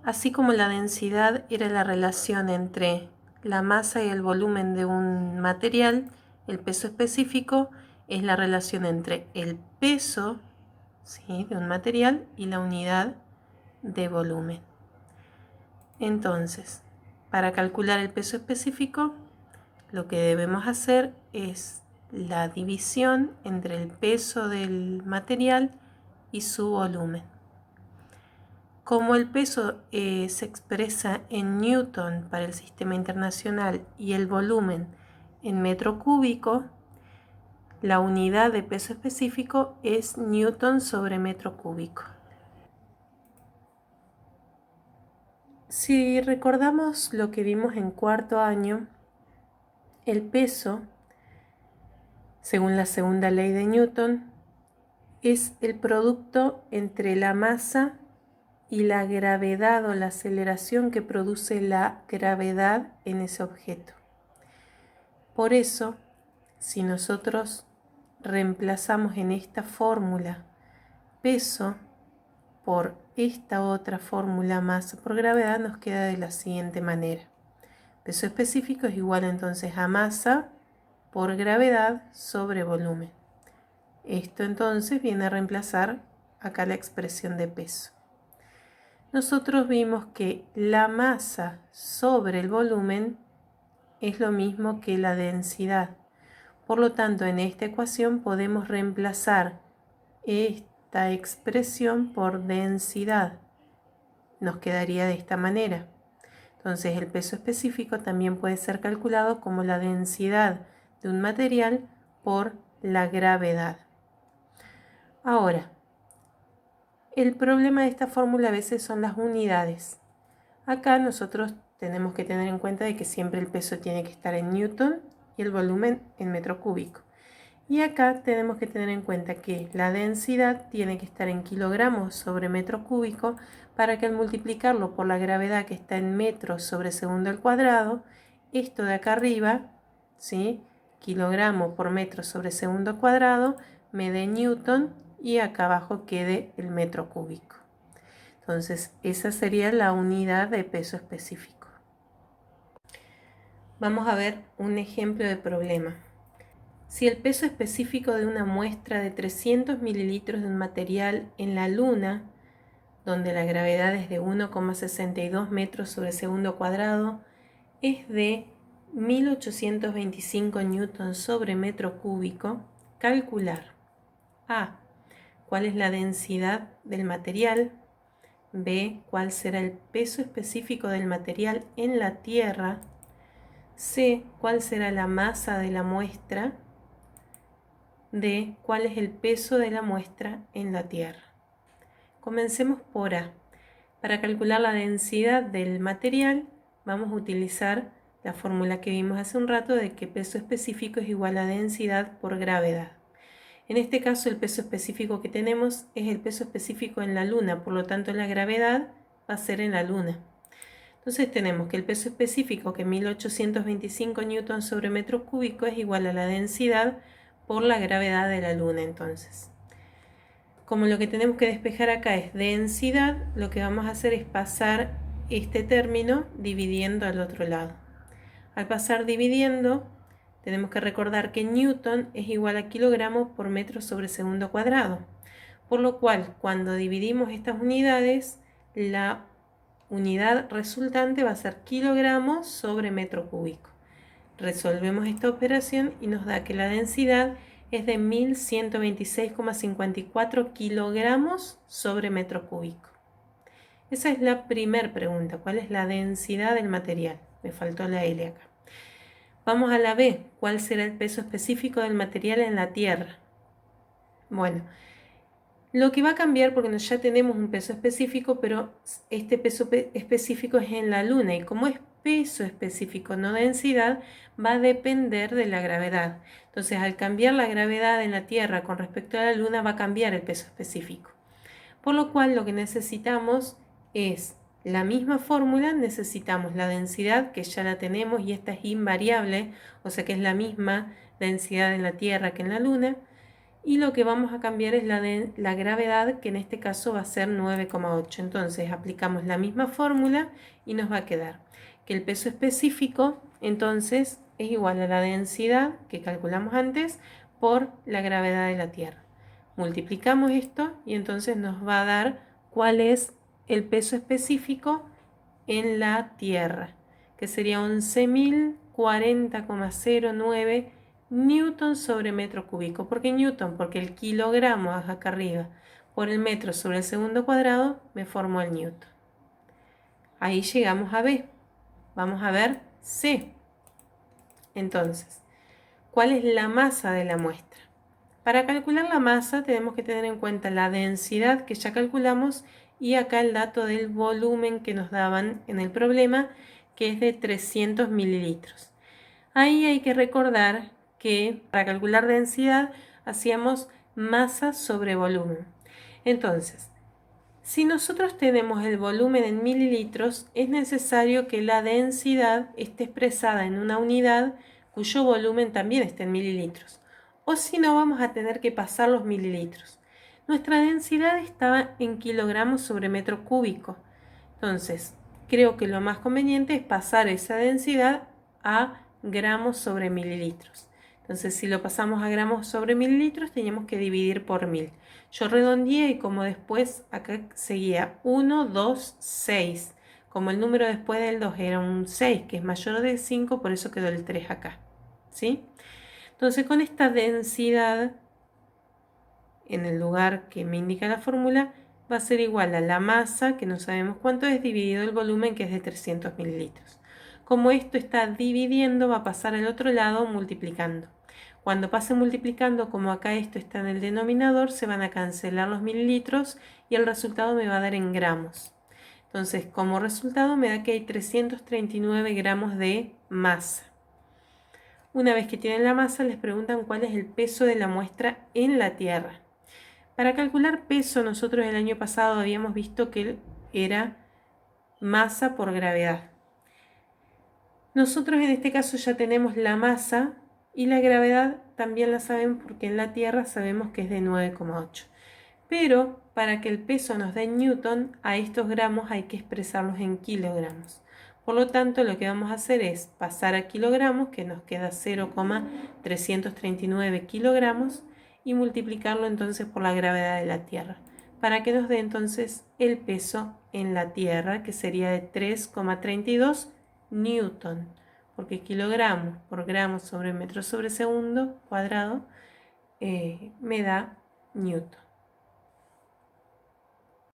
Así como la densidad era la relación entre la masa y el volumen de un material, el peso específico es la relación entre el peso, ¿sí?, de un material y la unidad de volumen. Entonces, para calcular el peso específico, lo que debemos hacer es la división entre el peso del material y su volumen. Como el peso se expresa en newton para el sistema internacional y el volumen en metro cúbico, la unidad de peso específico es newton sobre metro cúbico. Si recordamos lo que vimos en cuarto año, el peso, según la segunda ley de Newton, es el producto entre la masa y la gravedad o la aceleración que produce la gravedad en ese objeto. Por eso, si nosotros reemplazamos en esta fórmula peso por esta otra fórmula masa por gravedad, nos queda de la siguiente manera. Peso específico es igual entonces a masa por gravedad sobre volumen. Esto entonces viene a reemplazar acá la expresión de peso. Nosotros vimos que la masa sobre el volumen es lo mismo que la densidad. Por lo tanto, en esta ecuación podemos reemplazar esta expresión por densidad. Nos quedaría de esta manera. Entonces, el peso específico también puede ser calculado como la densidad de un material por la gravedad. Ahora, el problema de esta fórmula a veces son las unidades. Acá nosotros tenemos que tener en cuenta de que siempre el peso tiene que estar en newton y el volumen en metro cúbico. Y acá tenemos que tener en cuenta que la densidad tiene que estar en kilogramos sobre metro cúbico para que al multiplicarlo por la gravedad que está en metros sobre segundo al cuadrado, esto de acá arriba, ¿sí?, kilogramos por metro sobre segundo al cuadrado, me dé newton y acá abajo quede el metro cúbico. Entonces, esa sería la unidad de peso específico. Vamos a ver un ejemplo de problema. Si el peso específico de una muestra de 300 mililitros de un material en la Luna, donde la gravedad es de 1,62 metros sobre segundo cuadrado, es de 1825 newtons sobre metro cúbico, calcular A. ¿Cuál es la densidad del material? B. ¿Cuál será el peso específico del material en la Tierra? C. ¿Cuál será la masa de la muestra? D. ¿Cuál es el peso de la muestra en la Tierra? Comencemos por A. Para calcular la densidad del material, vamos a utilizar la fórmula que vimos hace un rato de que peso específico es igual a densidad por gravedad. En este caso, el peso específico que tenemos es el peso específico en la Luna, por lo tanto la gravedad va a ser en la Luna. Entonces tenemos que el peso específico, que es 1825 newtons sobre metro cúbico, es igual a la densidad por la gravedad de la Luna. Entonces, como lo que tenemos que despejar acá es densidad, lo que vamos a hacer es pasar este término dividiendo al otro lado. Al pasar dividiendo, tenemos que recordar que newton es igual a kilogramos por metro sobre segundo cuadrado. Por lo cual, cuando dividimos estas unidades, la unidad resultante va a ser kilogramos sobre metro cúbico. Resolvemos esta operación y nos da que la densidad es de 1126,54 kilogramos sobre metro cúbico. Esa es la primera pregunta. ¿Cuál es la densidad del material? Me faltó la L acá. Vamos a la B. ¿Cuál será el peso específico del material en la Tierra? Bueno, lo que va a cambiar, porque ya tenemos un peso específico, pero este peso específico es en la Luna, y como es peso específico, no densidad, va a depender de la gravedad. Entonces, al cambiar la gravedad en la Tierra con respecto a la Luna, va a cambiar el peso específico. Por lo cual, lo que necesitamos es la misma fórmula, necesitamos la densidad, que ya la tenemos, y esta es invariable, o sea que es la misma densidad en la Tierra que en la Luna, y lo que vamos a cambiar es la gravedad, que en este caso va a ser 9,8. Entonces aplicamos la misma fórmula y nos va a quedar que el peso específico entonces es igual a la densidad que calculamos antes por la gravedad de la Tierra. Multiplicamos esto y entonces nos va a dar cuál es el peso específico en la Tierra, que sería 11.040,09 newton sobre metro cúbico. ¿Por qué newton? Porque el kilogramo acá arriba por el metro sobre el segundo cuadrado me formó el newton. Ahí llegamos a B. Vamos a ver C. Entonces, ¿cuál es la masa de la muestra? Para calcular la masa tenemos que tener en cuenta la densidad que ya calculamos y acá el dato del volumen que nos daban en el problema, que es de 300 mililitros. Ahí hay que recordar que para calcular densidad hacíamos masa sobre volumen. Entonces, si nosotros tenemos el volumen en mililitros, es necesario que la densidad esté expresada en una unidad cuyo volumen también esté en mililitros. O si no, vamos a tener que pasar los mililitros. Nuestra densidad estaba en kilogramos sobre metro cúbico. Entonces, creo que lo más conveniente es pasar esa densidad a gramos sobre mililitros. Entonces, si lo pasamos a gramos sobre mililitros, teníamos que dividir por 1000. Yo redondeé y como después acá seguía 1, 2, 6. Como el número después del 2 era un 6, que es mayor de 5, por eso quedó el 3 acá. ¿Sí? Entonces, con esta densidad, en el lugar que me indica la fórmula, va a ser igual a la masa, que no sabemos cuánto es, dividido el volumen, que es de 300 mililitros. Como esto está dividiendo, va a pasar al otro lado multiplicando. Cuando pase multiplicando, como acá esto está en el denominador, se van a cancelar los mililitros y el resultado me va a dar en gramos. Entonces, como resultado me da que hay 339 gramos de masa. Una vez que tienen la masa, les preguntan cuál es el peso de la muestra en la Tierra. Para calcular peso, nosotros el año pasado habíamos visto que era masa por gravedad. Nosotros en este caso ya tenemos la masa y la gravedad también la sabemos porque en la Tierra sabemos que es de 9,8. Pero para que el peso nos dé en newton, a estos gramos hay que expresarlos en kilogramos. Por lo tanto, lo que vamos a hacer es pasar a kilogramos, que nos queda 0,339 kilogramos, y multiplicarlo entonces por la gravedad de la Tierra, para que nos dé entonces el peso en la Tierra, que sería de 3,32 newton, porque kilogramos por gramos sobre metro sobre segundo cuadrado me da newton.